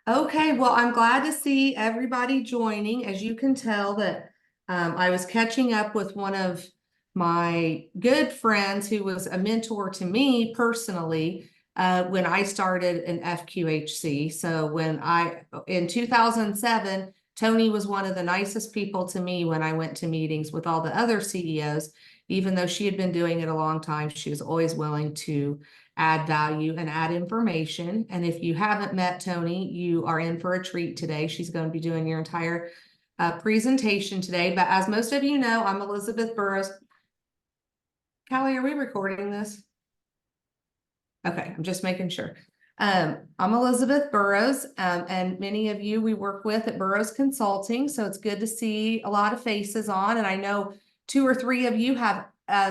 Okay, well, I'm glad to see everybody joining. As you can tell that I was catching up with one of my good friends who was a mentor to me personally when I started an FQHC. So in 2007, Toni was one of the nicest people to me when I went to meetings with all the other CEOs. Even though she had been doing it a long time, she was always willing to add value and add information. And if you haven't met Toni, you are in for a treat today. She's going to be doing your entire presentation today. But as most of you know, I'm Elizabeth Burrows. Callie, are we recording this? Okay, I'm just making sure. I'm Elizabeth Burrows, and many of you we work with at Burrows Consulting. So it's good to see a lot of faces on. And I know 2 or 3 of you have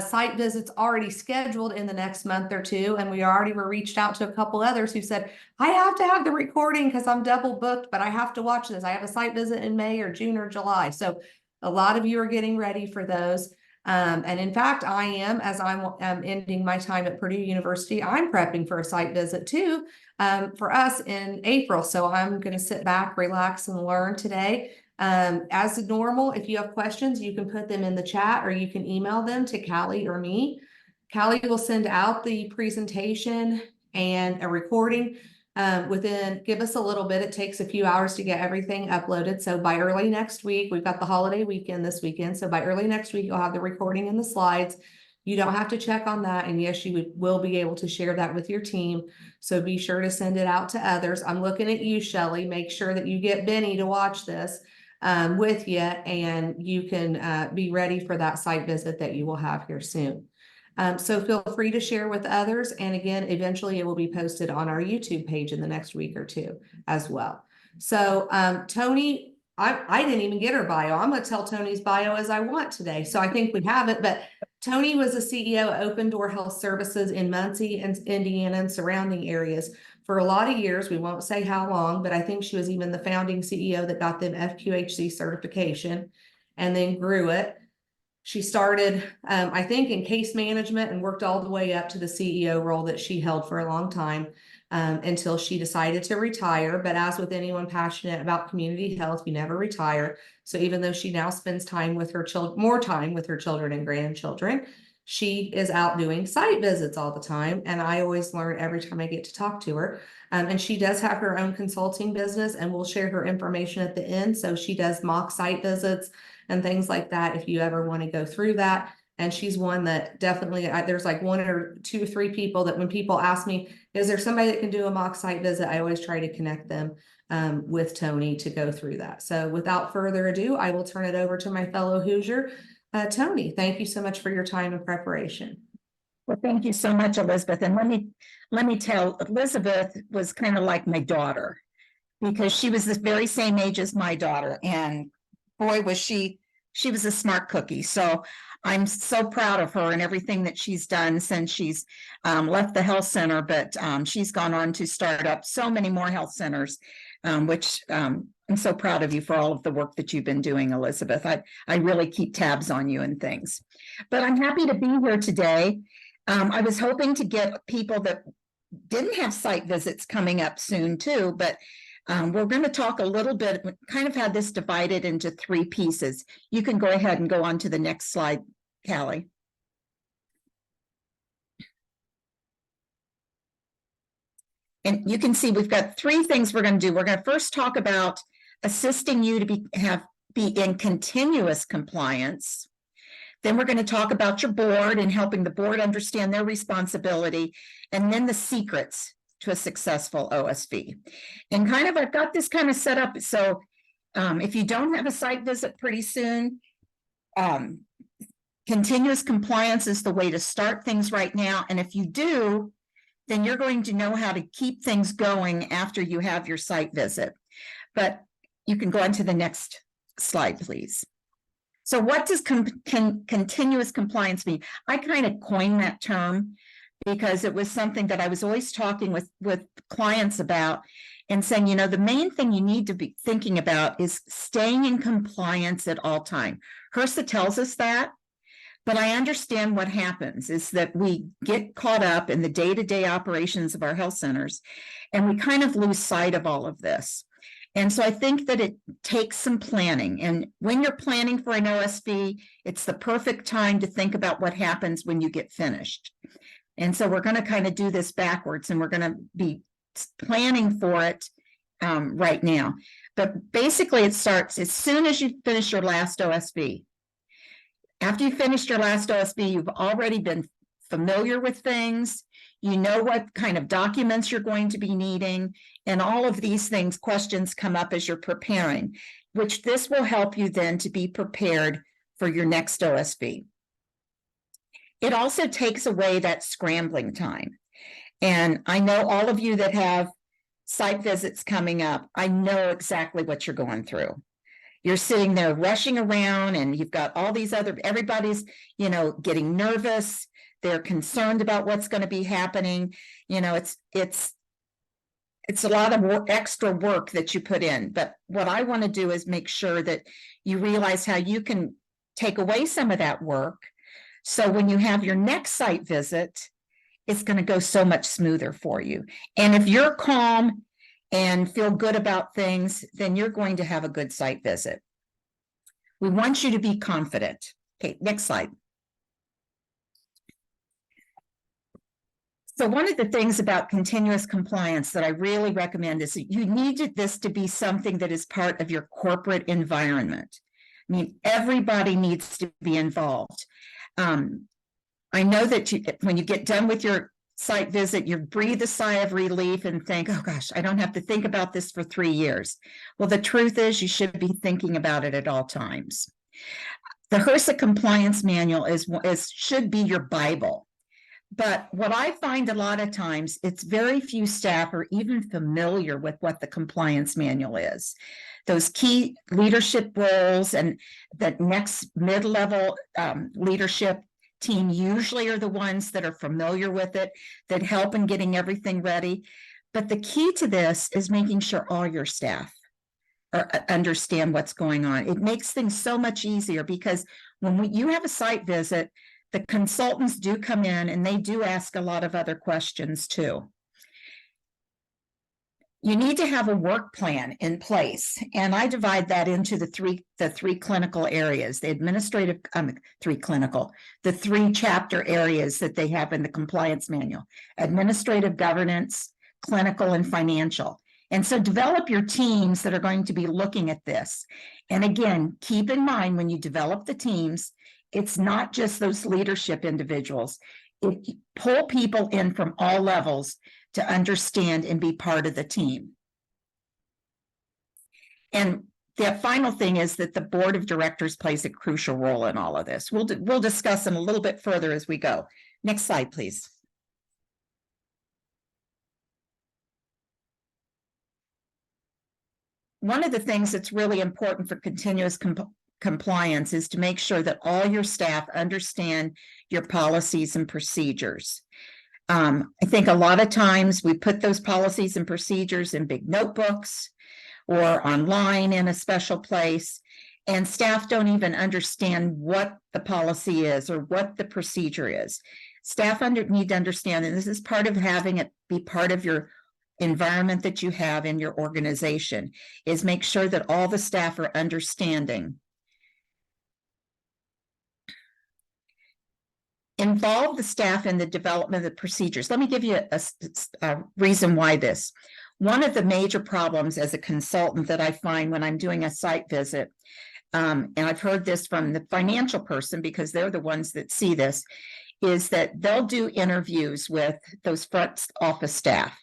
site visits already scheduled in the next month or 2. And we already were reached out to a couple others who said, I have to have the recording because I'm double booked, but I have to watch this. I have a site visit in May or June or July. So a lot of you are getting ready for those. And in fact, I am, as I'm ending my time at Purdue University, I'm prepping for a site visit too for us in April. So I'm going to sit back, relax, and learn today. As normal, if you have questions, you can put them in the chat or you can email them to Callie or me. Callie will send out the presentation and a recording give us a little bit. It takes a few hours to get everything uploaded. So by early next week, we've got the holiday weekend this weekend. So by early next week, you'll have the recording and the slides. You don't have to check on that. And yes, you will be able to share that with your team. So be sure to send it out to others. I'm looking at you, Shelly. Make sure that you get Benny to watch this with you, and you can be ready for that site visit that you will have here soon. So feel free to share with others. And again, eventually it will be posted on our YouTube page in the next week or 2 as well. So Toni, I didn't even get her bio. I'm going to tell Toni's bio as I want today. So I think we have it. But Toni was the CEO of Open Door Health Services in Muncie and Indiana and surrounding areas for a lot of years. We won't say how long, but I think she was even the founding CEO that got them FQHC certification and then grew it. She started, I think, in case management and worked all the way up to the CEO role that she held for a long time until she decided to retire. But as with anyone passionate about community health, you never retire. So even though she now spends time with her children, more time with her children and grandchildren, she is out doing site visits all the time. And I always learn every time I get to talk to her. And she does have her own consulting business, and we'll share her information at the end. So she does mock site visits and things like that if you ever want to go through that. And she's one that definitely, there's like 1 or 2 or 3 people that when people ask me, is there somebody that can do a mock site visit? I always try to connect them with Toni to go through that. So without further ado, I will turn it over to my fellow Hoosier, Toni. Thank you so much for your time and preparation. Well, thank you so much, Elizabeth. And let me tell, Elizabeth was kind of like my daughter because she was the very same age as my daughter. And boy, was she was a smart cookie. So I'm so proud of her and everything that she's done since she's left the health center, but she's gone on to start up so many more health centers, which I'm so proud of you for all of the work that you've been doing, Elizabeth. I really keep tabs on you and things. But I'm happy to be here today. I was hoping to get people that didn't have site visits coming up soon too, but we're going to talk a little bit, kind of had this divided into 3 pieces. You can go ahead and go on to the next slide, Callie. And you can see we've got 3 things we're going to do. We're going to first talk about assisting you to be in continuous compliance. Then we're going to talk about your board and helping the board understand their responsibility, and then the secrets to a successful OSV. And I've got this kind of set up. So if you don't have a site visit pretty soon, continuous compliance is the way to start things right now. And if you do, then you're going to know how to keep things going after you have your site visit. But you can go on to the next slide, please. So what does continuous compliance mean? I kind of coined that term because it was something that I was always talking with clients about and saying, you know, the main thing you need to be thinking about is staying in compliance at all time. HRSA tells us that, But I understand what happens is that we get caught up in the day-to-day operations of our health centers, and we kind of lose sight of all of this. And so I think that it takes some planning. And when you're planning for an OSV, it's the perfect time to think about what happens when you get finished. And so we're going to kind of do this backwards, and we're going to be planning for it right now. But basically, it starts as soon as you finish your last OSV. After you finished your last OSV, you've already been familiar with things. You know what kind of documents you're going to be needing, and all of these things, questions come up as you're preparing, which this will help you then to be prepared for your next OSV. It also takes away that scrambling time. And I know all of you that have site visits coming up, I know exactly what you're going through. You're sitting there rushing around, and you've got all these everybody's, getting nervous. They're concerned about what's going to be happening. It's a lot of extra work that you put in. But what I want to do is make sure that you realize how you can take away some of that work. So when you have your next site visit, it's going to go so much smoother for you. And if you're calm and feel good about things, then you're going to have a good site visit. We want you to be confident. Okay, next slide. So one of the things about continuous compliance that I really recommend is that you need this to be something that is part of your corporate environment. I mean, everybody needs to be involved. I know that when you get done with your site visit, you breathe a sigh of relief and think, oh gosh, I don't have to think about this for 3 years. Well, the truth is you should be thinking about it at all times. The HRSA compliance manual should be your Bible. But what I find a lot of times, it's very few staff are even familiar with what the compliance manual is. Those key leadership roles and the next mid-level leadership team usually are the ones that are familiar with it, that help in getting everything ready. But the key to this is making sure all your staff understand what's going on. It makes things so much easier, because when you have a site visit, the consultants do come in and they do ask a lot of other questions too. You need to have a work plan in place, and I divide that into the three clinical areas, the three chapter areas that they have in the compliance manual: administrative, governance, clinical, and financial. And so develop your teams that are going to be looking at this. And again, keep in mind when you develop the teams, it's not just those leadership individuals. Pull people in from all levels to understand and be part of the team. And the final thing is that the board of directors plays a crucial role in all of this. We'll discuss them a little bit further as we go. Next slide, please. One of the things that's really important for continuous compliance is to make sure that all your staff understand your policies and procedures. I think a lot of times we put those policies and procedures in big notebooks or online in a special place, and staff don't even understand what the policy is or what the procedure is. Staff need to understand that this is part of having it be part of your environment that you have in your organization, is make sure that all the staff are understanding. Involve the staff in the development of the procedures. Let me give you a reason why this. One of the major problems as a consultant that I find when I'm doing a site visit, and I've heard this from the financial person because they're the ones that see this, is that they'll do interviews with those front office staff,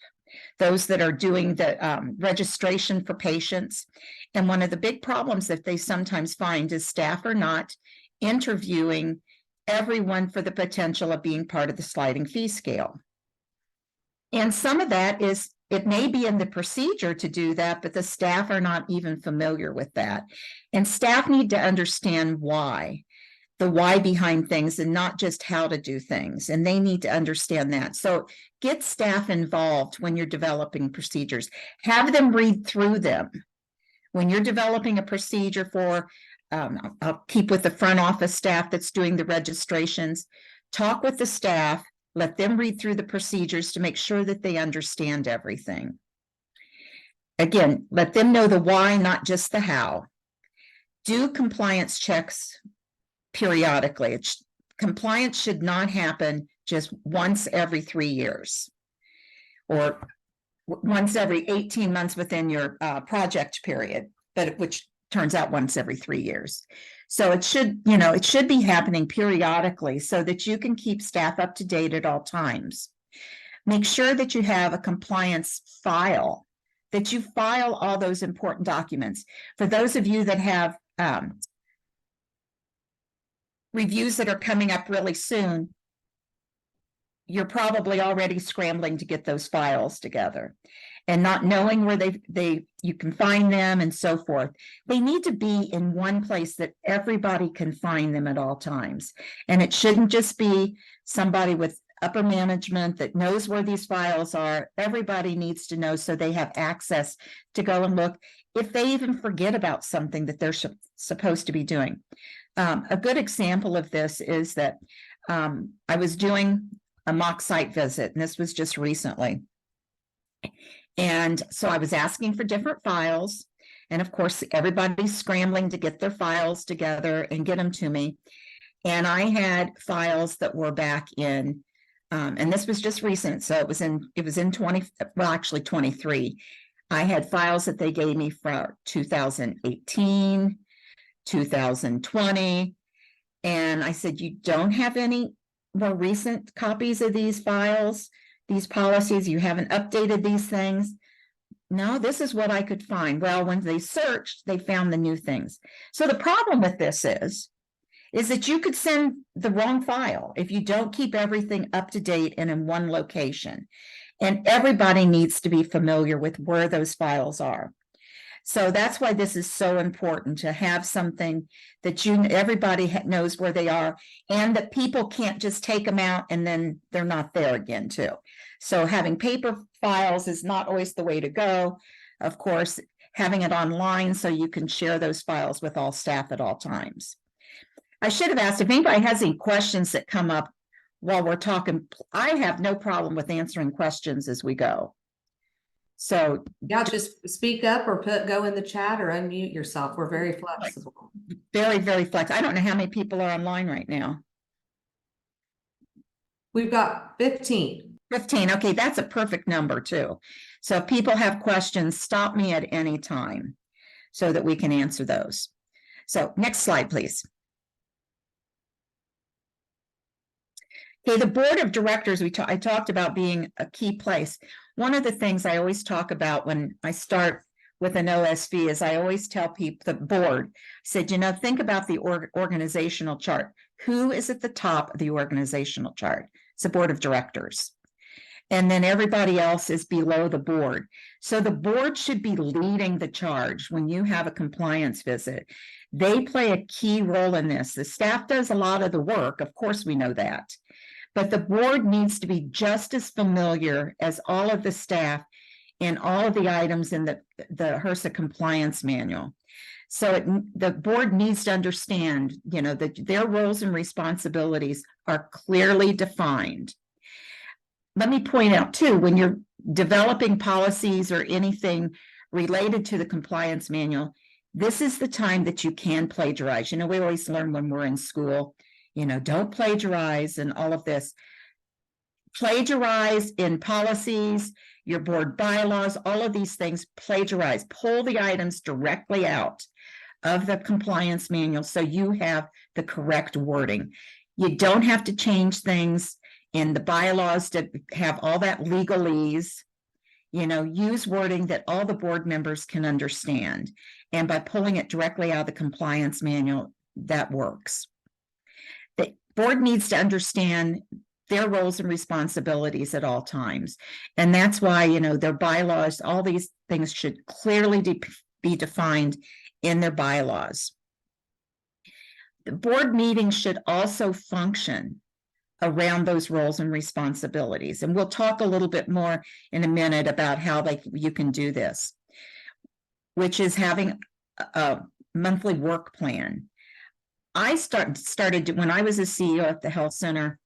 those that are doing the registration for patients. And one of the big problems that they sometimes find is staff are not interviewing everyone for the potential of being part of the sliding fee scale. And some of that is, it may be in the procedure to do that, but the staff are not even familiar with that. And staff need to understand why, the why behind things, and not just how to do things. And they need to understand that. So get staff involved when you're developing procedures. Have them read through them. When you're developing a procedure for I'll keep with the front office staff that's doing the registrations. Talk with the staff, let them read through the procedures to make sure that they understand everything. Again, let them know the why, not just the how. Do compliance checks periodically. Compliance should not happen just once every 3 years or once every 18 months within your project period, but which turns out once every 3 years. So it should, it should be happening periodically so that you can keep staff up to date at all times. Make sure that you have a compliance file, that you file all those important documents. For those of you that have reviews that are coming up really soon, you're probably already scrambling to get those files together and not knowing where you can find them and so forth. They need to be in one place that everybody can find them at all times. And it shouldn't just be somebody with upper management that knows where these files are. Everybody needs to know so they have access to go and look if they even forget about something that they're supposed to be doing. A good example of this is that I was doing a mock site visit, and this was just recently. And so I was asking for different files. And of course, everybody's scrambling to get their files together and get them to me. And I had files that were back in, and this was just recent. So it was in 23. I had files that they gave me for 2018, 2020. And I said, you don't have any more recent copies of these files, these policies? You haven't updated these things? No, this is what I could find. Well, when they searched, they found the new things. So the problem with this is that you could send the wrong file if you don't keep everything up to date and in one location. And everybody needs to be familiar with where those files are. So that's why this is so important, to have something that everybody knows where they are, and that people can't just take them out and then they're not there again too. So having paper files is not always the way to go. Of course, having it online so you can share those files with all staff at all times. I should have asked if anybody has any questions that come up while we're talking. I have no problem with answering questions as we go. So yeah, just speak up or go in the chat or unmute yourself. We're very flexible. Very, very flexible. I don't know how many people are online right now. We've got 15. 15. Okay, that's a perfect number too. So if people have questions, stop me at any time so that we can answer those. So next slide, please. Okay, the board of directors, I talked about being a key place. One of the things I always talk about when I start with an OSV is I always tell people, the board, said, think about the organizational chart. Who is at the top of the organizational chart? It's the board of directors. And then everybody else is below the board. So the board should be leading the charge when you have a compliance visit. They play a key role in this. The staff does a lot of the work. Of course, we know that. But the board needs to be just as familiar as all of the staff in all of the items in the HRSA compliance manual. So the board needs to understand, that their roles and responsibilities are clearly defined. Let me point out too, when you're developing policies or anything related to the compliance manual, this is the time that you can plagiarize. We always learn when we're in school, don't plagiarize and all of this. Plagiarize in policies, your board bylaws, all of these things, plagiarize. Pull the items directly out of the compliance manual so you have the correct wording. You don't have to change things in the bylaws to have all that legalese. Use wording that all the board members can understand. And by pulling it directly out of the compliance manual, that works. The board needs to understand their roles and responsibilities at all times. And that's why, their bylaws, all these things should clearly be defined in their bylaws. The board meetings should also function around those roles and responsibilities. And we'll talk a little bit more in a minute about how you can do this, which is having monthly work plan. I started when I was a CEO at the health center.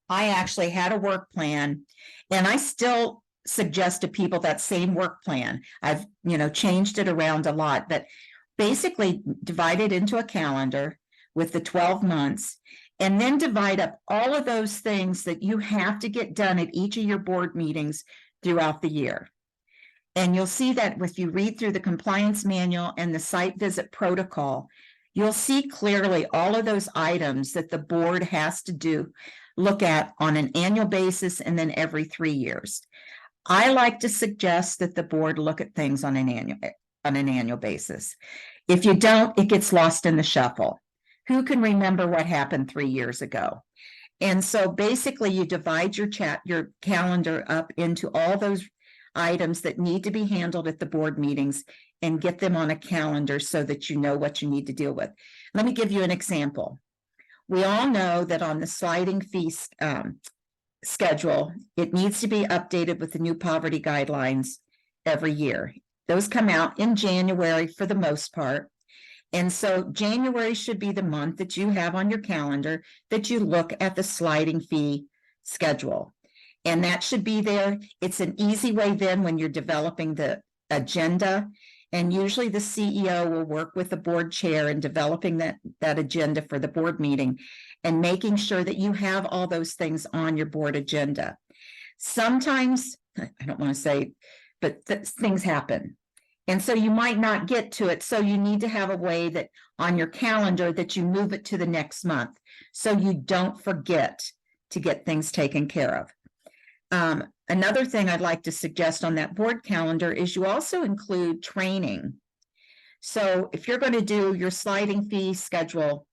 I actually had a work plan, and I still suggest to people that same work plan. I've, changed it around a lot, but basically divide it into a calendar with the 12 months, and then divide up all of those things that you have to get done at each of your board meetings throughout the year. And you'll see that if you read through the compliance manual and the site visit protocol, you'll see clearly all of those items that the board has to look at on an annual basis and then every 3 years. I like to suggest that the board look at things on an annual basis. If you don't, it gets lost in the shuffle. Who can remember what happened 3 years ago? And so basically you divide your calendar up into all those items that need to be handled at the board meetings and get them on a calendar so that you know what you need to deal with. Let me give you an example. We all know that on the sliding fee schedule, it needs to be updated with the new poverty guidelines every year. Those come out in January for the most part. And so January should be the month that you have on your calendar that you look at the sliding fee schedule. And that should be there. It's an easy way then when you're developing the agenda. And usually the CEO will work with the board chair in developing that agenda for the board meeting and making sure that you have all those things on your board agenda. Sometimes, I don't want to say, but things happen. And so you might not get to it. So you need to have a way that on your calendar that you move it to the next month so you don't forget to get things taken care of. Another thing I'd like to suggest on that board calendar is you also include training. So if you're going to do your sliding fee schedule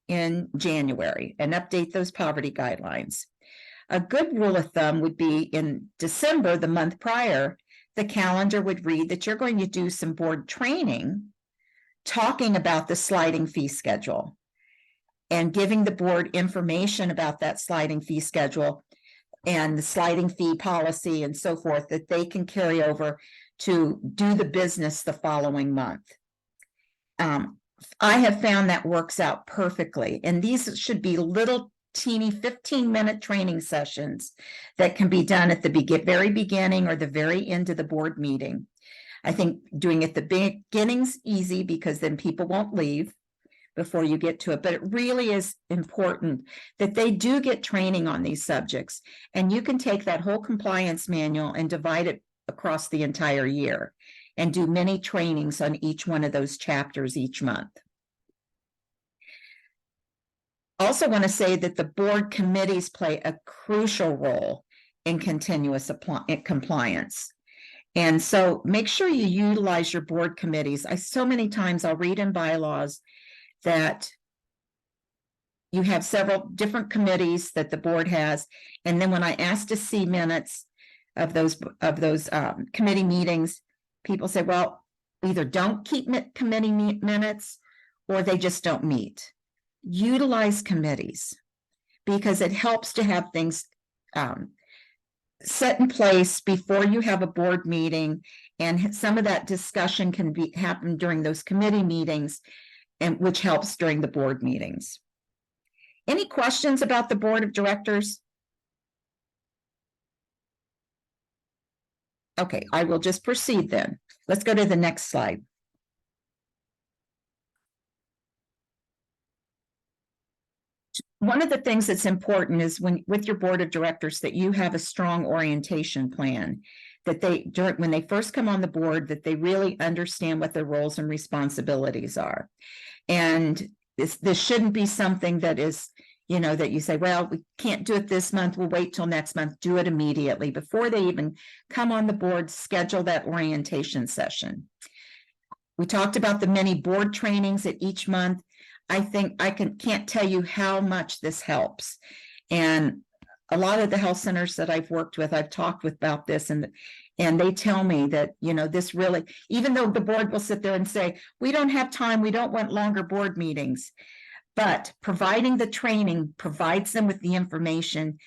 in January and update those poverty guidelines, a good rule of thumb would be in December, the month prior, the calendar would read that you're going to do some board training talking about the sliding fee schedule and giving the board information about that sliding fee schedule and the sliding fee policy and so forth that they can carry over to do the business the following month. I have found that works out perfectly. And these should be little teeny 15-minute training sessions that can be done at the very beginning or the very end of the board meeting. I think doing it at the beginning's easy because then people won't leave before you get to it, but it really is important that they do get training on these subjects. And you can take that whole compliance manual and divide it across the entire year and do many trainings on each one of those chapters each month. Also want to say that the board committees play a crucial role in continuous compliance. And so make sure you utilize your board committees. So many times I'll read in bylaws that you have several different committees that the board has. And then when I ask to see minutes of those committee meetings, people say, well, either don't keep committee minutes or they just don't meet. Utilize committees because it helps to have things set in place before you have a board meeting, and some of that discussion can happen during those committee meetings, and which helps during the board meetings. Any questions about the board of directors? Okay, I will just proceed then. Let's go to the next slide. One of the things that's important is with your board of directors that you have a strong orientation plan, that when they first come on the board, that they really understand what their roles and responsibilities are. And this shouldn't be something that is, that you say, well, we can't do it this month, we'll wait till next month. Do it immediately before they even come on the board. Schedule that orientation session. We talked about the many board trainings at each month. I think I can't tell you how much this helps. And a lot of the health centers that I've worked with, I've talked with about this, and they tell me that, this really, even though the board will sit there and say, we don't have time, we don't want longer board meetings, but providing the training provides them with the information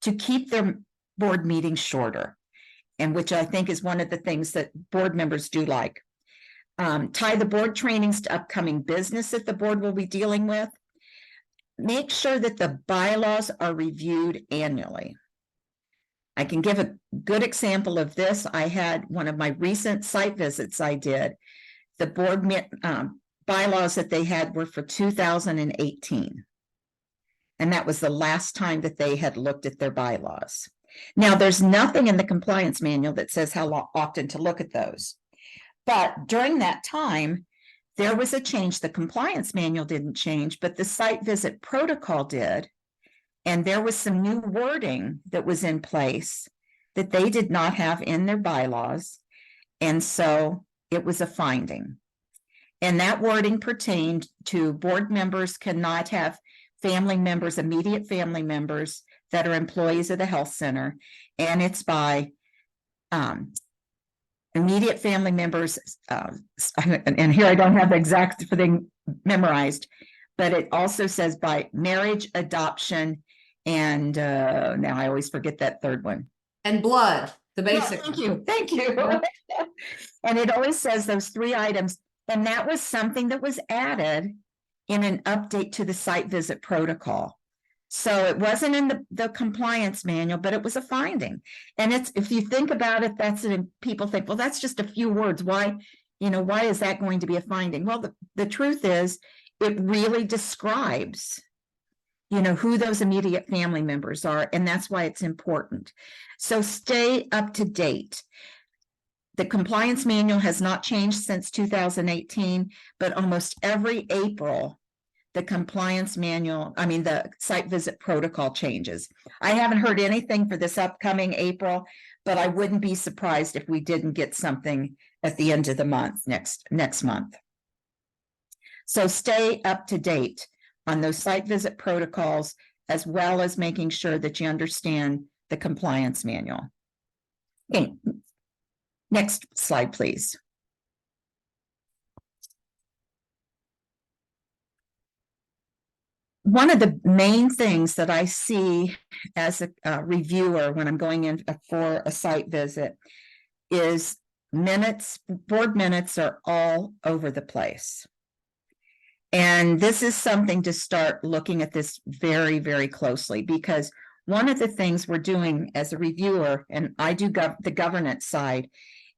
to keep their board meetings shorter, and which I think is one of the things that board members do like. Tie the board trainings to upcoming business that the board will be dealing with. Make sure that the bylaws are reviewed annually. I can give a good example of this. I had one of my recent site visits I did. The board bylaws that they had were for 2018. And that was the last time that they had looked at their bylaws. Now, there's nothing in the compliance manual that says how often to look at those. But during that time, there was a change. The compliance manual didn't change, but the site visit protocol did. And there was some new wording that was in place that they did not have in their bylaws. And so it was a finding. And that wording pertained to board members cannot have family members, immediate family members that are employees of the health center. And it's by immediate family members. And here I don't have the exact thing memorized, but it also says by marriage, adoption, and now I always forget that third one. And blood, the basic. Thank you. And it always says those 3 items. And that was something that was added in an update to the site visit protocol. So it wasn't in the compliance manual, but it was a finding. And it's, if you think about it, people think, well, that's just a few words. Why is that going to be a finding? Well, the truth is, it really describes who those immediate family members are, and that's why it's important. So stay up to date. The compliance manual has not changed since 2018, but almost every April, the the site visit protocol changes. I haven't heard anything for this upcoming April, but I wouldn't be surprised if we didn't get something at the end of the month, next month. So stay up to date on those site visit protocols, as well as making sure that you understand the compliance manual. Okay, next slide, please. One of the main things that I see as a reviewer when I'm going in for a site visit is minutes. Board minutes are all over the place. And this is something to start looking at this very, very closely, because one of the things we're doing as a reviewer, and I do the governance side,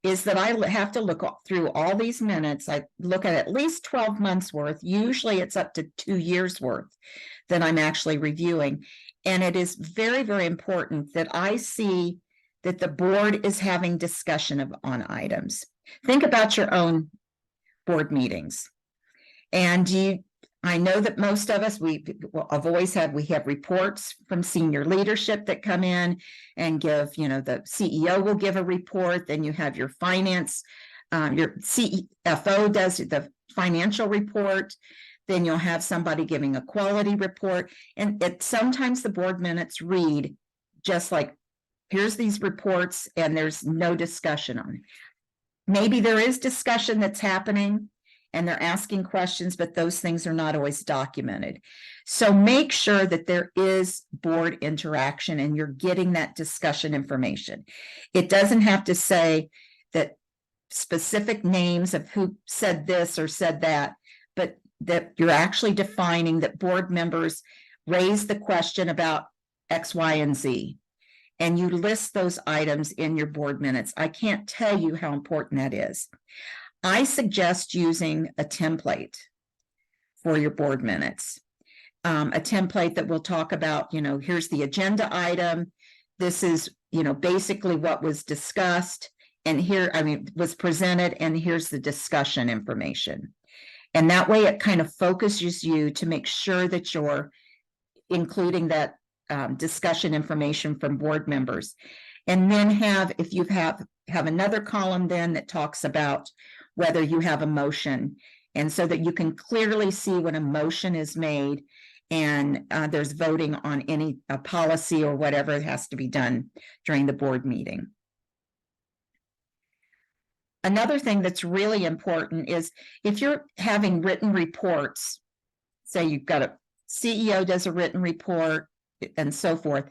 is that I have to look through all these minutes. I look at least 12 months worth. Usually it's up to 2 years worth that I'm actually reviewing. And it is very, very important that I see that the board is having discussion on items. Think about your own board meetings. And I know that most of us, we have reports from senior leadership that come in and give, the CEO will give a report, then you have your finance, your CFO does the financial report, then you'll have somebody giving a quality report. And sometimes the board minutes read just like, here's these reports and there's no discussion on it. Maybe there is discussion that's happening and they're asking questions, but those things are not always documented. So make sure that there is board interaction and you're getting that discussion information. It doesn't have to say that specific names of who said this or said that, but that you're actually defining that board members raise the question about X, Y, and Z. And you list those items in your board minutes. I can't tell you how important that is. I suggest using a template for your board minutes. A template that will talk about, here's the agenda item. This is, basically what was discussed and was presented, and here's the discussion information. And that way it kind of focuses you to make sure that you're including that discussion information from board members. And then if you have another column then that talks about whether you have a motion, and so that you can clearly see when a motion is made and there's voting on any policy or whatever has to be done during the board meeting. Another thing that's really important is if you're having written reports, say you've got a CEO does a written report and so forth,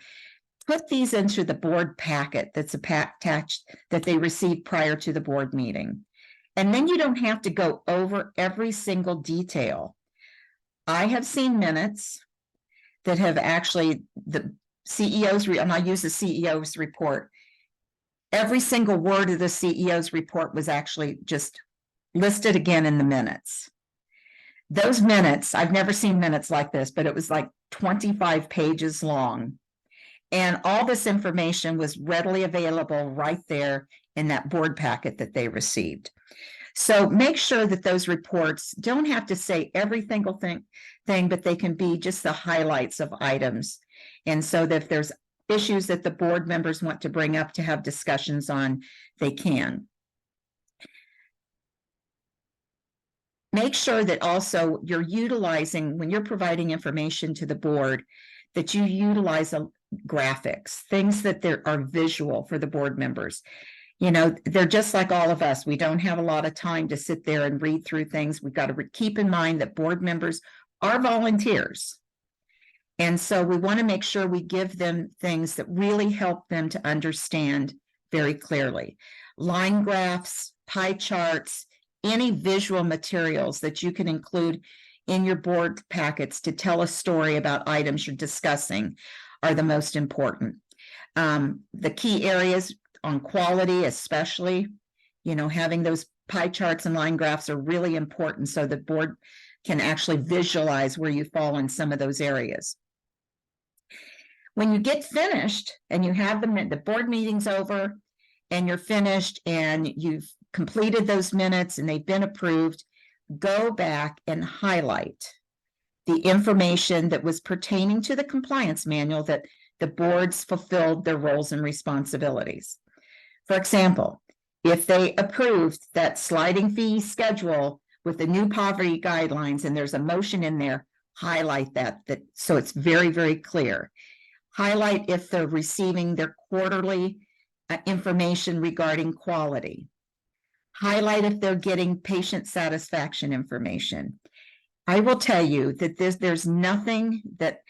put these into the board packet that's attached that they receive prior to the board meeting. And then you don't have to go over every single detail. I have seen minutes that have actually, the CEO's, and I use the CEO's report. Every single word of the CEO's report was actually just listed again in the minutes. Those minutes, I've never seen minutes like this, but it was like 25 pages long. And all this information was readily available right there in that board packet that they received. So make sure that those reports don't have to say every single thing, but they can be just the highlights of items. And so that if there's issues that the board members want to bring up to have discussions on, they can. Make sure that also you're utilizing, when you're providing information to the board, that you utilize graphics, things that are visual for the board members. You know, they're just like all of us. We don't have a lot of time to sit there and read through things. We've got to keep in mind that board members are volunteers. And so we want to make sure we give them things that really help them to understand very clearly. Line graphs, pie charts, any visual materials that you can include in your board packets to tell a story about items you're discussing are the most important. The key areas on quality, especially, you know, having those pie charts and line graphs are really important so the board can actually visualize where you fall in some of those areas. When you get finished and you have the board meeting's over and you're finished and you've completed those minutes and they've been approved, go back and highlight the information that was pertaining to the compliance manual that the boards fulfilled their roles and responsibilities. For example, if they approved that sliding fee schedule with the new poverty guidelines and there's a motion in there, highlight that so it's very, very clear. Highlight if they're receiving their quarterly information regarding quality. Highlight if they're getting patient satisfaction information. I will tell you that there's nothing that,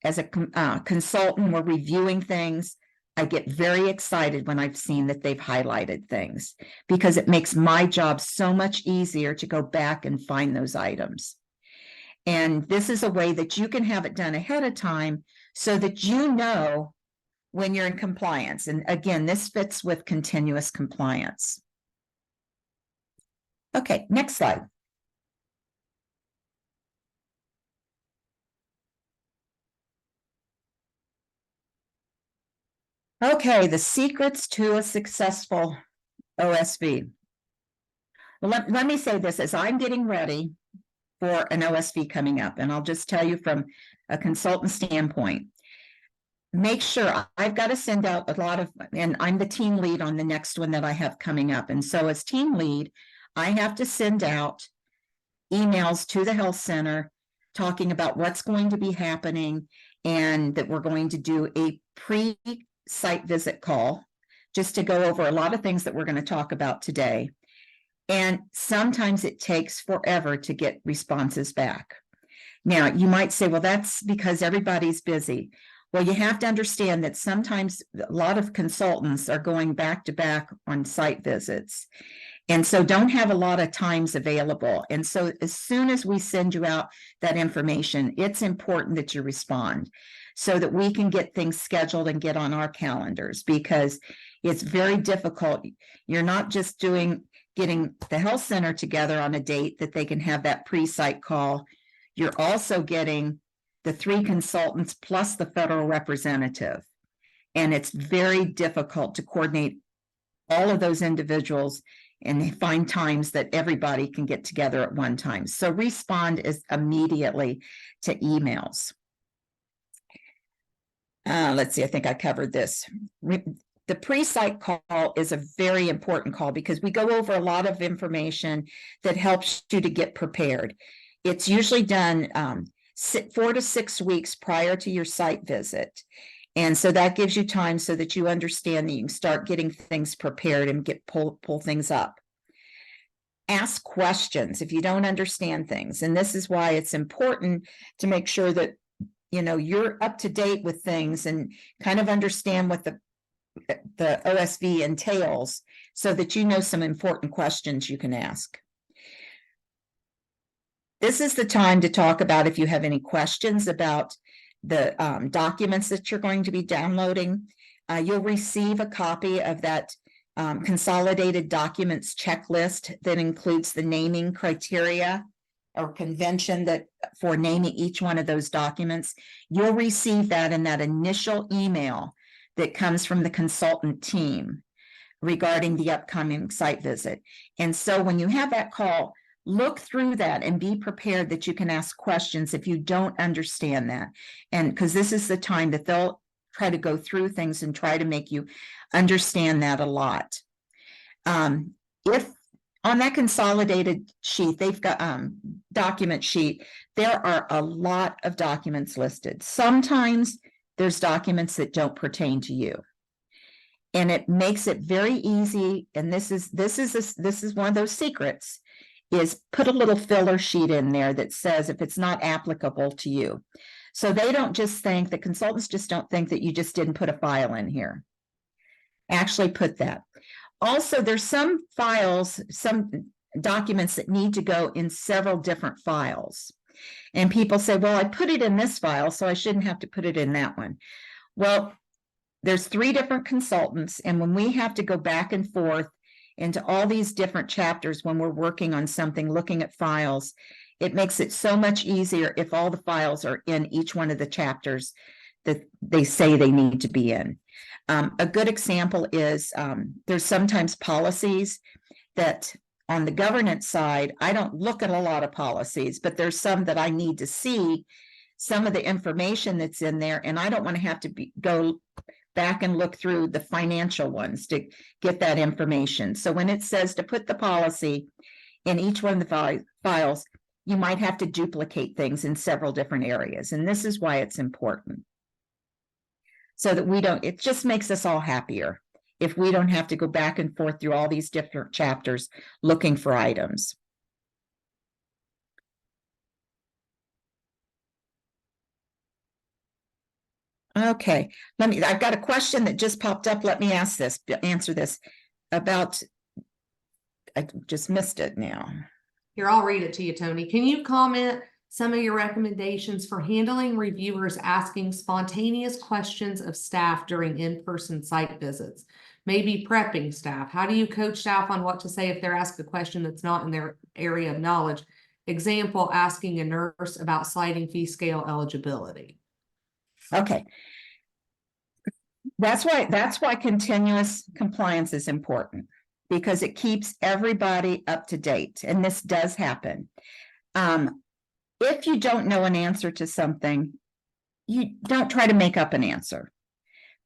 as a consultant, we're reviewing things, I get very excited when I've seen that they've highlighted things because it makes my job so much easier to go back and find those items. And this is a way that you can have it done ahead of time so that you know when you're in compliance. And again, this fits with continuous compliance. Okay, next slide. Okay, the secrets to a successful OSV. Well, let me say this as I'm getting ready for an OSV coming up, and I'll just tell you from a consultant standpoint, make sure I've got to send out a lot of, and I'm the team lead on the next one that I have coming up. And so as team lead, I have to send out emails to the health center talking about what's going to be happening and that we're going to do a pre-site visit call just to go over a lot of things that we're going to talk about today. And sometimes it takes forever to get responses back. Now, you might say, well, that's because everybody's busy. Well, you have to understand that sometimes a lot of consultants are going back to back on site visits. And so don't have a lot of times available. And so as soon as we send you out that information, it's important that you respond so that we can get things scheduled and get on our calendars, because it's very difficult. You're not just getting the health center together on a date that they can have that pre-site call. You're also getting the 3 consultants plus the federal representative. And it's very difficult to coordinate all of those individuals and find times that everybody can get together at one time. So respond immediately to emails. Let's see, I think I covered this. The pre-site call is a very important call because we go over a lot of information that helps you to get prepared. It's usually done 4 to 6 weeks prior to your site visit. And so that gives you time so that you understand that you can start getting things prepared and pull things up. Ask questions if you don't understand things. And this is why it's important to make sure that, you know, you're up to date with things and kind of understand what the OSV entails, so that you know some important questions you can ask. This is the time to talk about if you have any questions about the documents that you're going to be downloading. You'll receive a copy of that consolidated documents checklist that includes the naming criteria or convention that for naming each one of those documents. You'll receive that in that initial email that comes from the consultant team regarding the upcoming site visit. And so when you have that call, look through that and be prepared that you can ask questions if you don't understand that. And because this is the time that they'll try to go through things and try to make you understand that a lot. If on that consolidated sheet, they've got document sheet, there are a lot of documents listed. Sometimes there's documents that don't pertain to you. And it makes it very easy. And this is one of those secrets, is put a little filler sheet in there that says if it's not applicable to you. So they don't just think, the consultants just don't think that you just didn't put a file in here. Actually put that. Also, there's some files, some documents that need to go in several different files. And people say, well, I put it in this file, so I shouldn't have to put it in that one. Well, there's 3 different consultants, and when we have to go back and forth into all these different chapters when we're working on something, looking at files, it makes it so much easier if all the files are in each one of the chapters that they say they need to be in. A good example is there's sometimes policies that on the governance side, I don't look at a lot of policies, but there's some that I need to see some of the information that's in there, and I don't want to have to go back and look through the financial ones to get that information. So when it says to put the policy in each one of the files, you might have to duplicate things in several different areas. And this is why it's important. So that we don't, it just makes us all happier if we don't have to go back and forth through all these different chapters looking for items. Okay, I've got a question that just popped up. Let me answer this about, I just missed it now. Here, I'll read it to you, Toni. Can you comment some of your recommendations for handling reviewers asking spontaneous questions of staff during in-person site visits? Maybe prepping staff. How do you coach staff on what to say if they're asked a question that's not in their area of knowledge? Example, asking a nurse about sliding fee scale eligibility. Okay. That's why continuous compliance is important, because it keeps everybody up to date. And this does happen. If you don't know an answer to something, you don't try to make up an answer.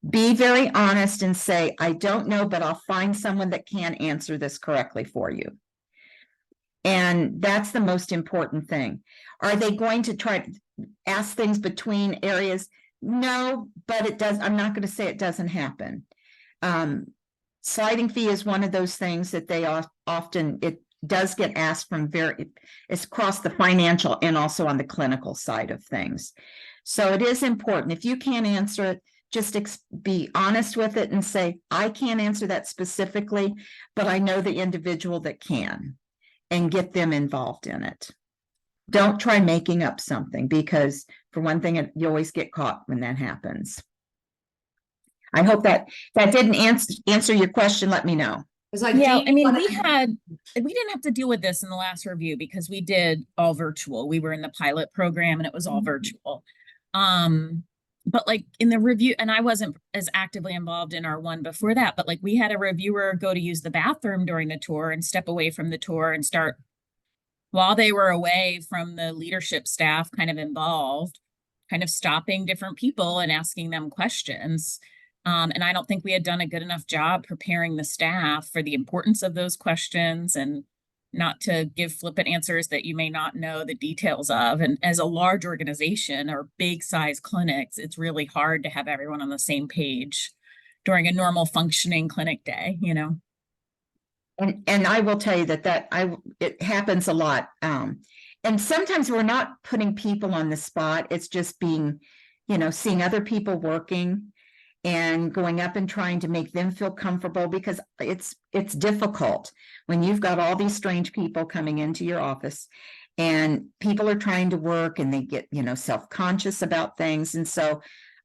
Be very honest and say, I don't know, but I'll find someone that can answer this correctly for you. And that's the most important thing. Are they going to try to ask things between areas? No, but it does. I'm not going to say it doesn't happen. Sliding fee is one of those things that they often, it does get asked from it's across the financial and also on the clinical side of things. So it is important. If you can't answer it, just be honest with it and say, I can't answer that specifically, but I know the individual that can, and get them involved in it. Don't try making up something, because for one thing, you always get caught when that happens. I hope that didn't answer your question. Let me know. Yeah, I mean, we didn't have to deal with this in the last review because we did all virtual. We were in the pilot program and it was all virtual. But like in the review, and I wasn't as actively involved in our one before that, but like we had a reviewer go to use the bathroom during the tour and step away from the tour and start, while they were away from the leadership staff kind of involved, kind of stopping different people and asking them questions. And I don't think we had done a good enough job preparing the staff for the importance of those questions and not to give flippant answers that you may not know the details of. And as a large organization or big size clinics, it's really hard to have everyone on the same page during a normal functioning clinic day, you know? And I will tell you that it happens a lot. And sometimes we're not putting people on the spot. It's just being, seeing other people working. and going up and trying to make them feel comfortable, because it's difficult when you've got all these strange people coming into your office and people are trying to work and they get, self-conscious about things. And so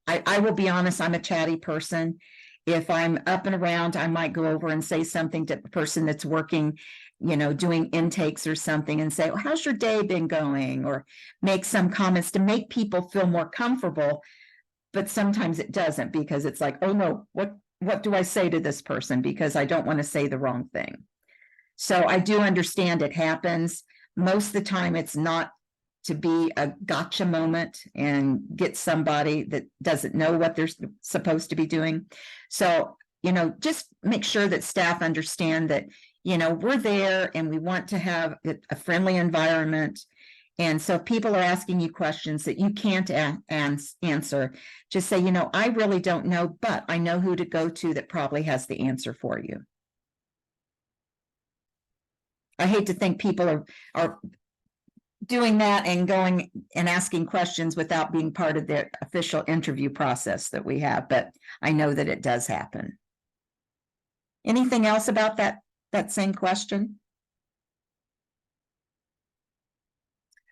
I will be honest, I'm a chatty person. If I'm up and around, I might go over and say something to the person that's working, doing intakes or something, and say, well, how's your day been going? Or make some comments to make people feel more comfortable. But sometimes it doesn't, because it's like, oh no, what do I say to this person? Because I don't want to say the wrong thing. So I do understand it happens. Most of the time it's not to be a gotcha moment and get somebody that doesn't know what they're supposed to be doing. So, just make sure that staff understand that, we're there and we want to have a friendly environment. And so if people are asking you questions that you can't answer, just say, I really don't know, but I know who to go to that probably has the answer for you. I hate to think people are doing that and going and asking questions without being part of the official interview process that we have, but I know that it does happen. Anything else about that same question?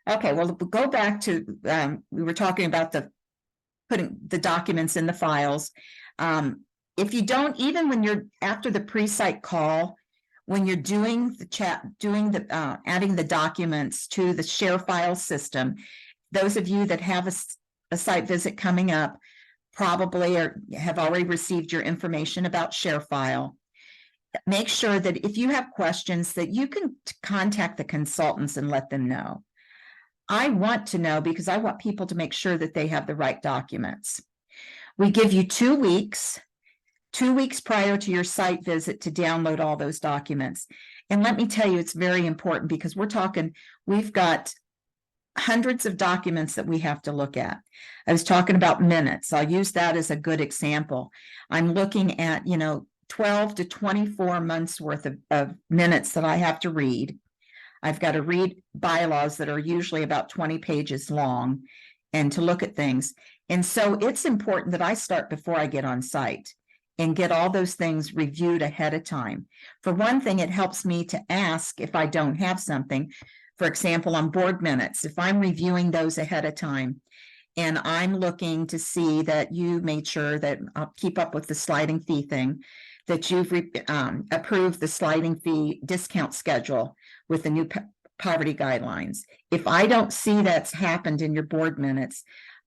Okay, well, we'll go back to, we were talking about putting the documents in the files. If you don't, even when you're after the pre-site call, when you're doing the chat, adding the documents to the share file system, those of you that have a site visit coming up probably have already received your information about share file. Make sure that if you have questions that you can contact the consultants and let them know. I want to know because I want people to make sure that they have the right documents. We give you 2 weeks. 2 weeks prior to your site visit to download all those documents. And let me tell you, it's very important because we've got hundreds of documents that we have to look at. I was talking about minutes. I'll use that as a good example. I'm looking at, 12 to 24 months worth of minutes that I have to read. I've got to read bylaws that are usually about 20 pages long and to look at things. And so it's important that I start before I get on site and get all those things reviewed ahead of time. For one thing, it helps me to ask if I don't have something. For example, on board minutes, if I'm reviewing those ahead of time and I'm looking to see that you made sure that I'll keep up with the sliding fee thing, that you've approved the sliding fee discount schedule with the new poverty guidelines. If I don't see that's happened in your board minutes,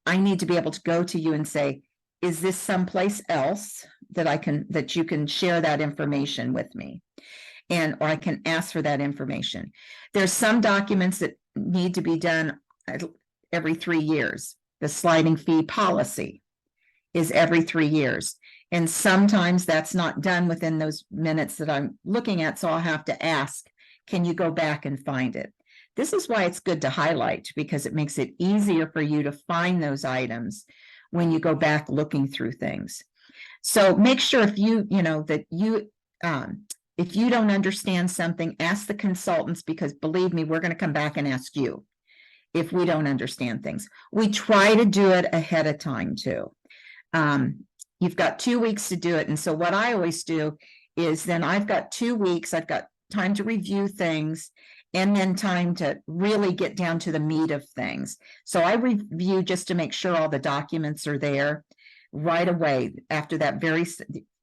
I need to be able to go to you and say, is this someplace else that you can share that information with me? Or I can ask for that information. There's some documents that need to be done every 3 years. The sliding fee policy is every 3 years. And sometimes that's not done within those minutes that I'm looking at. So I'll have to ask, can you go back and find it? This is why it's good to highlight, because it makes it easier for you to find those items when you go back looking through things. So make sure if if you don't understand something, ask the consultants, because believe me, we're going to come back and ask you if we don't understand things. We try to do it ahead of time too. You've got 2 weeks to do it. And so what I always do is then I've got 2 weeks, I've got time to review things and then time to really get down to the meat of things. So I review just to make sure all the documents are there right away. After that very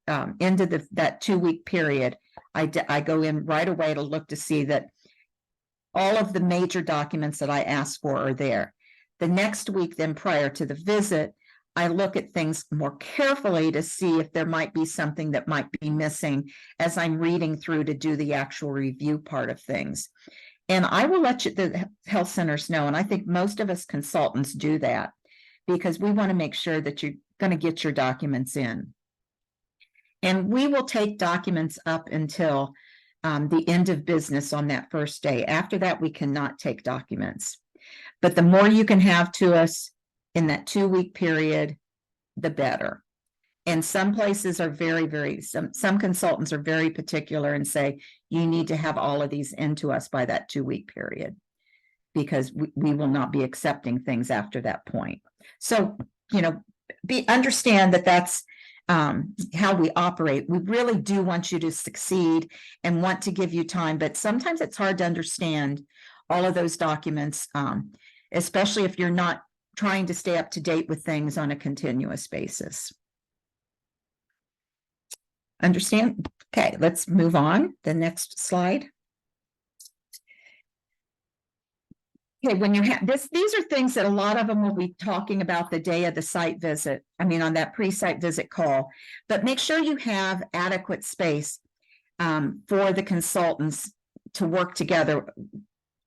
end of that 2 week period, I go in right away to look to see that all of the major documents that I asked for are there. The next week then, prior to the visit, I look at things more carefully to see if there might be something that might be missing as I'm reading through to do the actual review part of things. And I will let the health centers know, and I think most of us consultants do that, because we want to make sure that you're going to get your documents in. And we will take documents up until the end of business on that first day. After that, we cannot take documents. But the more you can have to us in that 2 week period, the better. And some places are some consultants are very particular and say, you need to have all of these into us by that 2 week period, because we will not be accepting things after that point. So, understand that that's how we operate. We really do want you to succeed and want to give you time, but sometimes it's hard to understand all of those documents, especially if you're not trying to stay up to date with things on a continuous basis. Understand? Okay, let's move on. The next slide. Okay, when you have this, these are things that a lot of them will be talking about the day of the site visit. I mean, on that pre-site visit call, but make sure you have adequate space for the consultants to work together.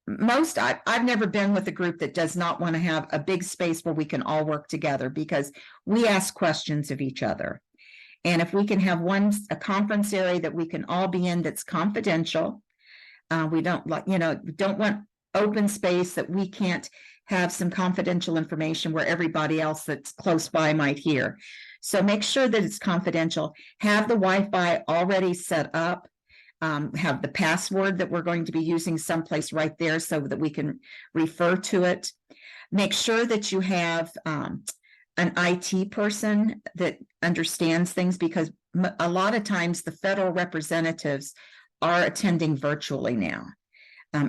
I've never been with a group that does not want to have a big space where we can all work together, because we ask questions of each other. And if we can have a conference area that we can all be in that's confidential, we don't don't want open space that we can't have some confidential information where everybody else that's close by might hear. So make sure that it's confidential. Have the Wi-Fi already set up. Have the password that we're going to be using someplace right there so that we can refer to it. Make sure that you have an IT person that understands things, because a lot of times the federal representatives are attending virtually now.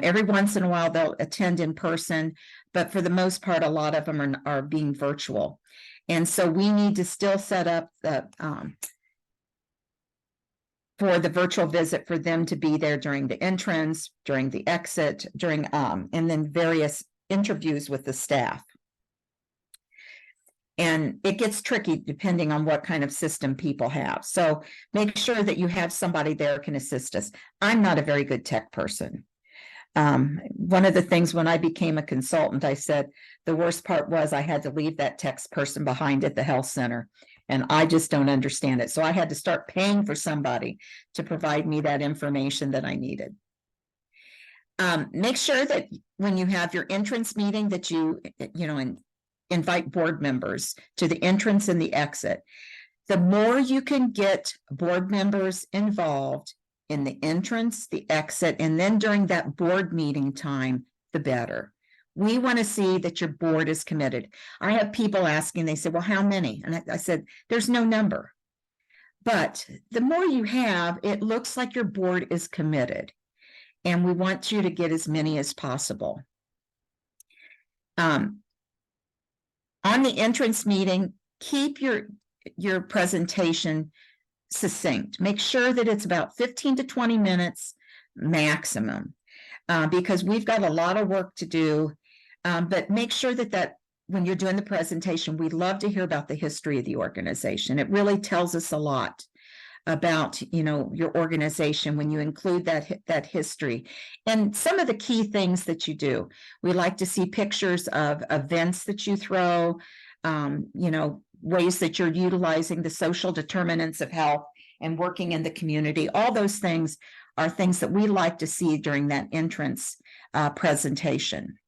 Every once in a while they'll attend in person, but for the most part, a lot of them are being virtual. And so we need to still set up the for the virtual visit for them to be there during the entrance, during the exit, during and then various interviews with the staff. And it gets tricky depending on what kind of system people have. So make sure that you have somebody there who can assist us. I'm not a very good tech person. One of the things when I became a consultant, I said the worst part was I had to leave that tech person behind at the health center, and I just don't understand it. So I had to start paying for somebody to provide me that information that I needed. Make sure that when you have your entrance meeting that you invite board members to the entrance and the exit. The more you can get board members involved in the entrance, the exit, and then during that board meeting time, the better. We want to see that your board is committed. I have people asking, they said, well, how many? And I said, there's no number. But the more you have, it looks like your board is committed. And we want you to get as many as possible. On the entrance meeting, keep your presentation succinct. Make sure that it's about 15 to 20 minutes maximum, because we've got a lot of work to do. But make sure that when you're doing the presentation, we'd love to hear about the history of the organization. It really tells us a lot about your organization when you include that history and some of the key things that you do. We like to see pictures of events that you throw, ways that you're utilizing the social determinants of health and working in the community. All those things are things that we like to see during that entrance presentation.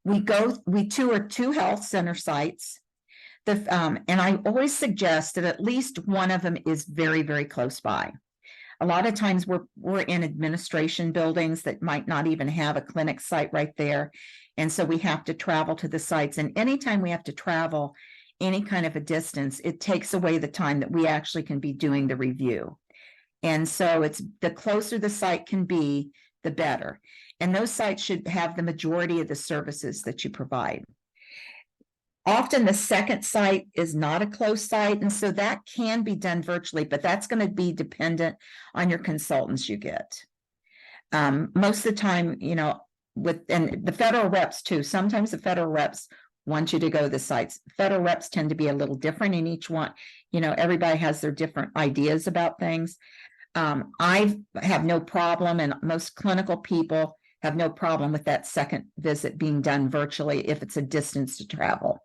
We tour 2 health center sites. And I always suggest that at least one of them is very, very close by. A lot of times we're in administration buildings that might not even have a clinic site right there. And so we have to travel to the sites. And anytime we have to travel any kind of a distance, it takes away the time that we actually can be doing the review. And so it's the closer the site can be, the better. And those sites should have the majority of the services that you provide. Often the second site is not a close site, and so that can be done virtually, but that's going to be dependent on your consultants you get. Most of the time, and the federal reps too, sometimes the federal reps want you to go to the sites. Federal reps tend to be a little different in each one. Everybody has their different ideas about things. I have no problem, and most clinical people have no problem with that second visit being done virtually if it's a distance to travel.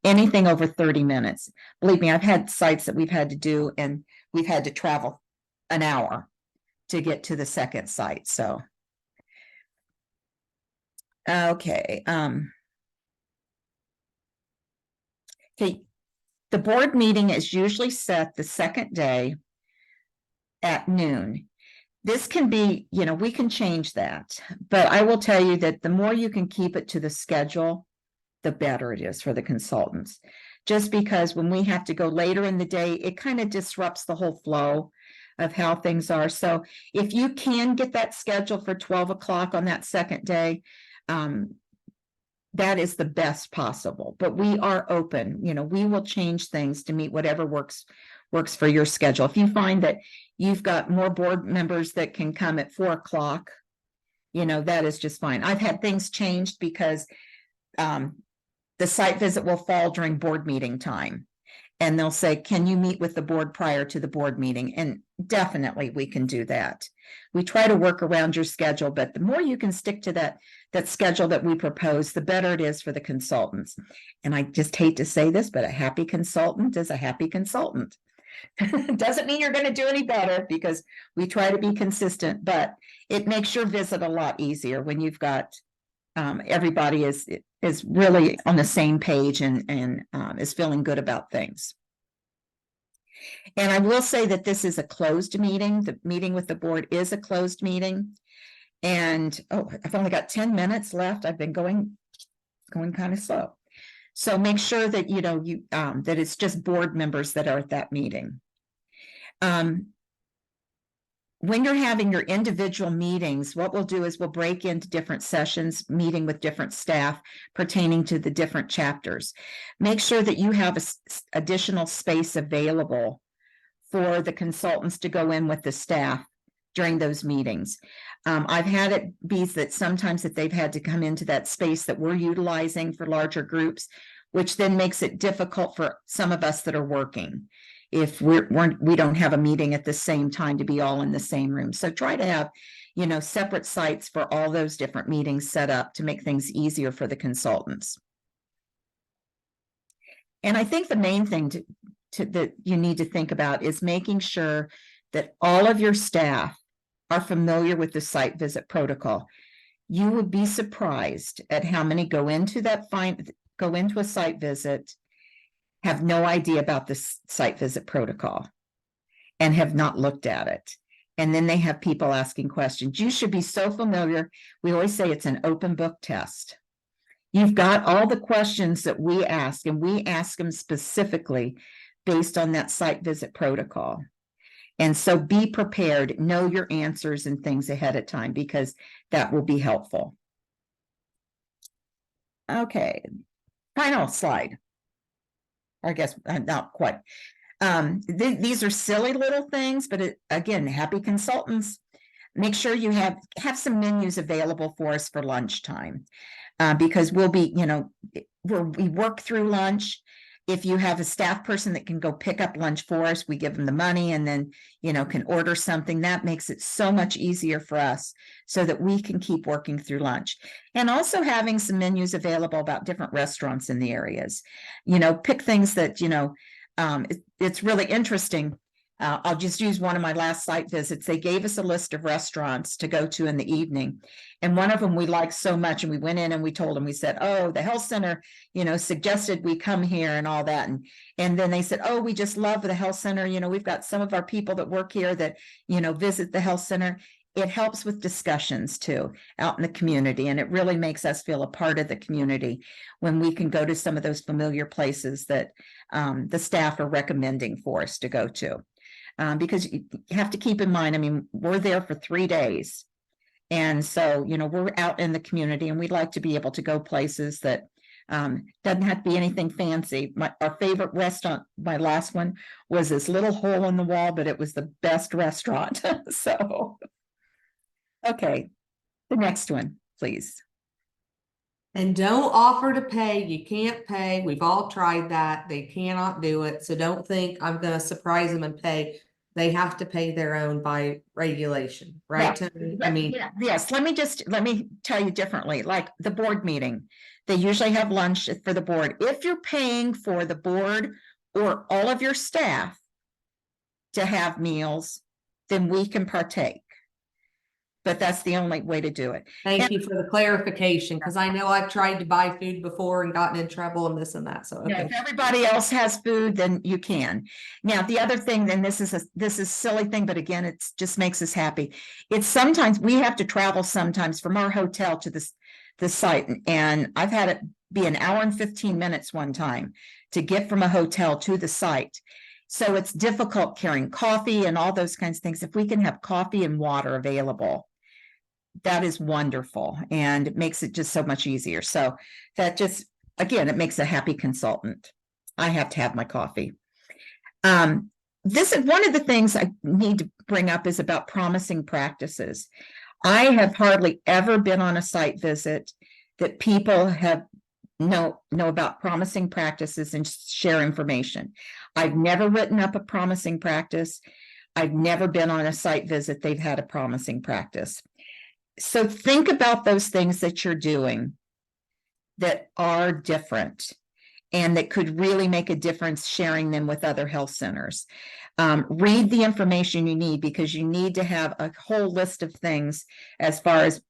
Anything over 30 minutes. Believe me, I've had sites that we've had to do, and we've had to travel an hour to get to the second site. So, okay. Okay. The board meeting is usually set the second day at noon. This can be, we can change that, but I will tell you that the more you can keep it to the schedule, the better it is for the consultants. just because when we have to go later in the day, it kind of disrupts the whole flow of how things are. So if you can get that scheduled for 12 o'clock on that second day, that is the best possible, but we are open, we will change things to meet whatever works for your schedule. If you find that you've got more board members that can come at 4 o'clock, that is just fine. I've had things changed because the site visit will fall during board meeting time. And they'll say, can you meet with the board prior to the board meeting? And definitely we can do that. We try to work around your schedule, but the more you can stick to that schedule that we propose, the better it is for the consultants. And I just hate to say this, but a happy consultant is a happy consultant. Doesn't mean you're going to do any better because we try to be consistent, but it makes your visit a lot easier when you've got everybody is really on the same page and is feeling good about things. And I will say that this is a closed meeting. The meeting with the board is a closed meeting. And I've only got 10 minutes left. I've been going kind of slow. So make sure that that it's just board members that are at that meeting. When you're having your individual meetings, what we'll do is we'll break into different sessions, meeting with different staff pertaining to the different chapters. Make sure that you have additional space available for the consultants to go in with the staff during those meetings. I've had it be that sometimes that they've had to come into that space that we're utilizing for larger groups, which then makes it difficult for some of us that are working if we don't have a meeting at the same time to be all in the same room. So try to have, separate sites for all those different meetings set up to make things easier for the consultants. And I think the main thing that you need to think about is making sure that all of your staff are familiar with the site visit protocol. You would be surprised at how many go into a site visit, have no idea about the site visit protocol and have not looked at it. And then they have people asking questions. You should be so familiar. We always say it's an open book test. You've got all the questions that we ask, and we ask them specifically based on that site visit protocol. And so be prepared, know your answers and things ahead of time, because that will be helpful. Okay, final slide. I guess not quite. These are silly little things, but again, happy consultants. Make sure you have some menus available for us for lunchtime, because we'll be, we work through lunch. If you have a staff person that can go pick up lunch for us, we give them the money and then, can order something. That makes it so much easier for us so that we can keep working through lunch. And also having some menus available about different restaurants in the areas. Pick things that, it's really interesting. I'll just use one of my last site visits. They gave us a list of restaurants to go to in the evening. And one of them we liked so much. And we went in and we told them, we said, oh, the health center, suggested we come here and all that. And then they said, oh, we just love the health center. We've got some of our people that work here that, visit the health center. It helps with discussions too out in the community. And it really makes us feel a part of the community when we can go to some of those familiar places that the staff are recommending for us to go to. Because you have to keep in mind, we're there for 3 days. And so, we're out in the community and we'd like to be able to go places that doesn't have to be anything fancy. Our favorite restaurant, my last one, was this little hole in the wall, but it was the best restaurant. So, okay, the next one, please. And don't offer to pay. You can't pay. We've all tried that. They cannot do it. So don't think I'm going to surprise them and pay. They have to pay their own by regulation, right, Toni? Yes, let me tell you differently. Like the board meeting, they usually have lunch for the board. If you're paying for the board or all of your staff to have meals, then we can partake. But that's the only way to do it. Thank you for the clarification, because I know I've tried to buy food before and gotten in trouble and this and that. So okay. If everybody else has food, then you can. Now, the other thing, then this is a silly thing, but again, it just makes us happy. It's sometimes we have to travel sometimes from our hotel to the site, and I've had it be an hour and 15 minutes one time to get from a hotel to the site. So it's difficult carrying coffee and all those kinds of things. If we can have coffee and water available, that is wonderful, and it makes it just so much easier. So that just, again, it makes a happy consultant. I have to have my coffee. This is one of the things I need to bring up is about promising practices. I have hardly ever been on a site visit that people have know about promising practices and share information. I've never written up a promising practice. I've never been on a site visit they've had a promising practice. So think about those things that you're doing that are different and that could really make a difference, sharing them with other health centers. Read the information you need, because you need to have a whole list of things as far as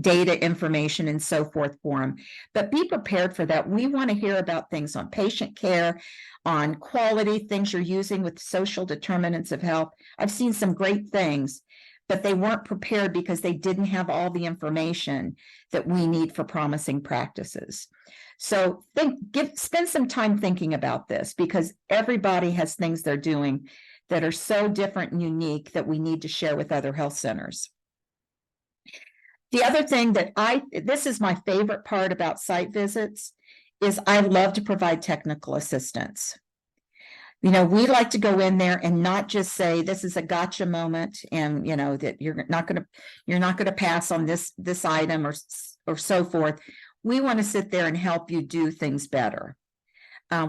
data, information, and so forth for them. But be prepared for that. We want to hear about things on patient care, on quality, things you're using with social determinants of health. I've seen some great things, but they weren't prepared because they didn't have all the information that we need for promising practices. So spend some time thinking about this, because everybody has things they're doing that are so different and unique that we need to share with other health centers. The other thing that this is my favorite part about site visits, is I love to provide technical assistance. You know, we like to go in there and not just say this is a gotcha moment, and you know that you're not going to pass on this item or so forth. We want to sit there and help you do things better.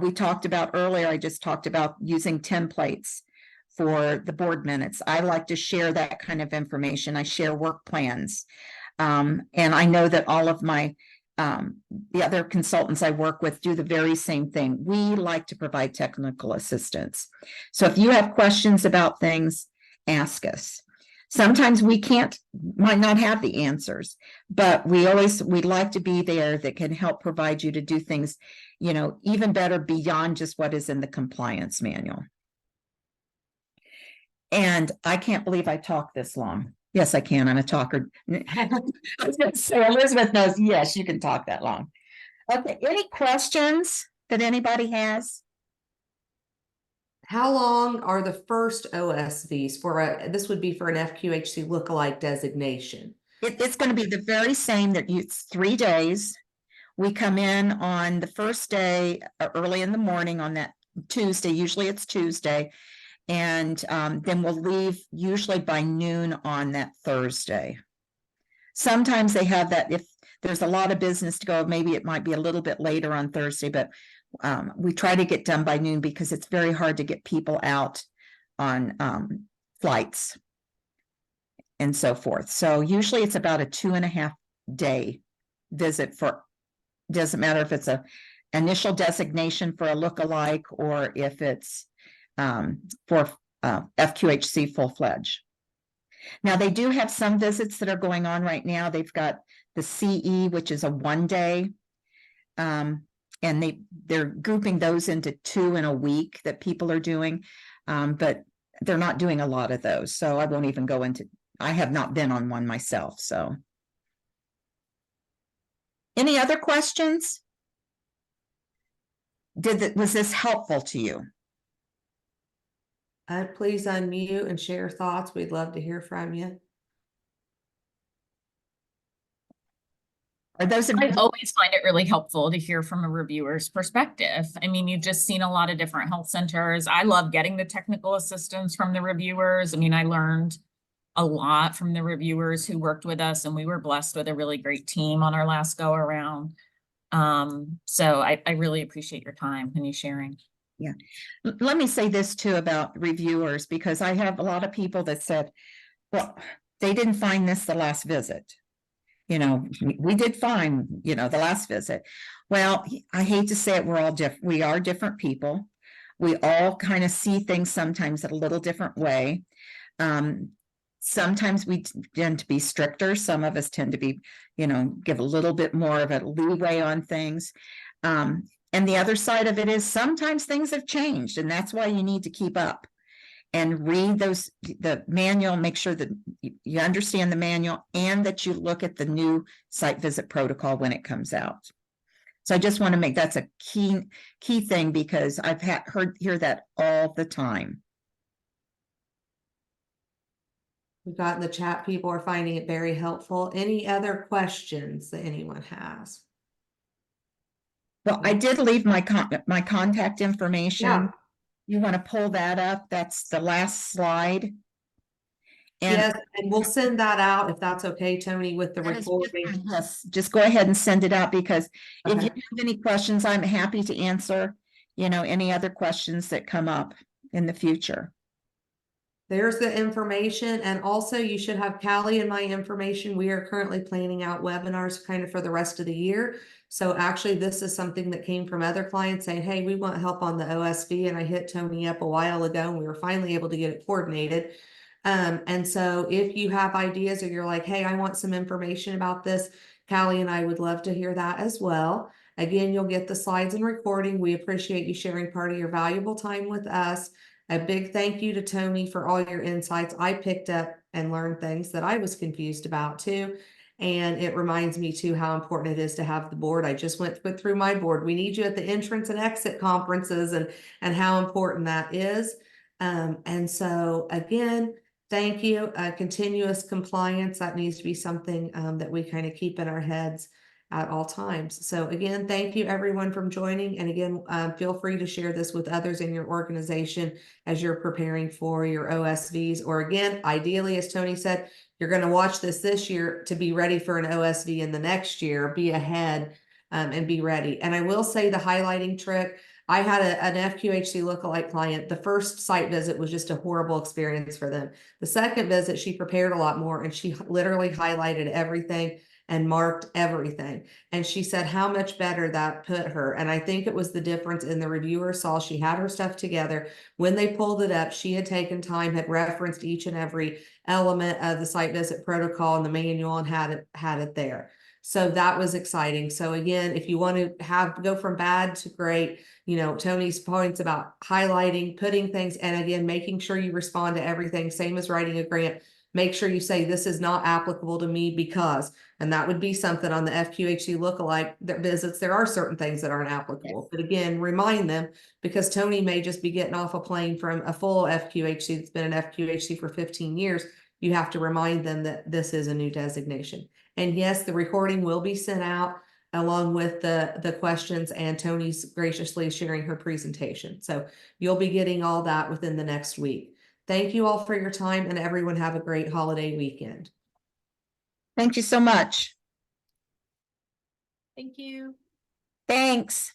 We talked about earlier, I just talked about using templates for the board minutes. I like to share that kind of information. I share work plans. And I know that all of my the other consultants I work with do the very same thing. We like to provide technical assistance. So if you have questions about things, ask us. Sometimes we might not have the answers, but we'd like to be there that can help provide you to do things, you know, even better beyond just what is in the compliance manual. And I can't believe I talked this long. Yes, I can. I'm a talker. So Elizabeth knows, yes, you can talk that long. Okay, any questions that anybody has? How long are the first OSVs for this would be for an FQHC lookalike designation? It's going to be the very same. It's 3 days. We come in on the first day early in the morning on that Tuesday. Usually it's Tuesday. And then we'll leave usually by noon on that Thursday. Sometimes they have that, if there's a lot of business to go, maybe it might be a little bit later on Thursday, but we try to get done by noon because it's very hard to get people out on flights and so forth. So usually it's about a 2.5 day visit doesn't matter if it's a initial designation for a lookalike or if it's for FQHC full-fledged. Now they do have some visits that are going on right now. They've got the CE, which is a 1 day, and they're grouping those into 2 in a week that people are doing, but they're not doing a lot of those. So I won't even go into. I have not been on one myself. So, any other questions? Was this helpful to you? Please unmute and share thoughts. We'd love to hear from you. Are those? I always find it really helpful to hear from a reviewer's perspective. I mean, you've just seen a lot of different health centers. I love getting the technical assistance from the reviewers. I mean, I learned a lot from the reviewers who worked with us, and we were blessed with a really great team on our last go around. So I really appreciate your time and you sharing. Yeah. Let me say this too about reviewers, because I have a lot of people that said, well, they didn't find this the last visit. You know, we did fine, you know, the last visit. Well, I hate to say it, we're all different. We are different people. We all kind of see things sometimes in a little different way. Sometimes we tend to be stricter. Some of us tend to be, you know, give a little bit more of a leeway on things. And the other side of it is sometimes things have changed, and that's why you need to keep up and read the manual, make sure that you understand the manual and that you look at the new site visit protocol when it comes out. So I just want to make, that's a key thing because I've hear that all the time. We've got in the chat, people are finding it very helpful. Any other questions that anyone has? Well, I did leave my contact information. Yeah. You want to pull that up? That's the last slide. And Yes, and we'll send that out if that's okay, Toni, with the that is recording. yes, just go ahead and send it out because if you Okay. have any questions, I'm happy to answer, any other questions that come up in the future. There's the information, and also you should have Callie and my information. We are currently planning out webinars kind of for the rest of the year. So actually, this is something that came from other clients saying, hey, we want help on the OSV, and I hit Toni up a while ago, and we were finally able to get it coordinated. And so if you have ideas or you're like, hey, I want some information about this, Callie and I would love to hear that as well. Again, you'll get the slides and recording. We appreciate you sharing part of your valuable time with us. A big thank you to Toni for all your insights. I picked up and learned things that I was confused about too. And it reminds me too how important it is to have the board. I just went through my board. We need you at the entrance and exit conferences and how important that is. And so again, thank you. Continuous compliance, that needs to be something that we kind of keep in our heads at all times. So again, thank you everyone for joining. And again, feel free to share this with others in your organization as you're preparing for your OSVs. Or again, ideally, as Toni said, you're going to watch this year to be ready for an OSV in the next year, be ahead and be ready. And I will say the highlighting trick, I had an FQHC lookalike client. The first site visit was just a horrible experience for them. The second visit, she prepared a lot more and she literally highlighted everything and marked everything. And she said how much better that put her. And I think it was the difference in the reviewer saw she had her stuff together. When they pulled it up, she had taken time, had referenced each and every element of the site visit protocol and the manual and had it there. So that was exciting. So again, if you want to go from bad to great, Toni's points about highlighting, putting things, and again, making sure you respond to everything, same as writing a grant. Make sure you say this is not applicable to me because, and that would be something on the FQHC lookalike visits. There are certain things that aren't applicable, but again, remind them because Toni may just be getting off a plane from a full FQHC that's been an FQHC for 15 years. You have to remind them that this is a new designation. And yes, the recording will be sent out along with the questions, and Toni's graciously sharing her presentation. So you'll be getting all that within the next week. Thank you all for your time, and everyone have a great holiday weekend. Thank you so much. Thank you. Thanks.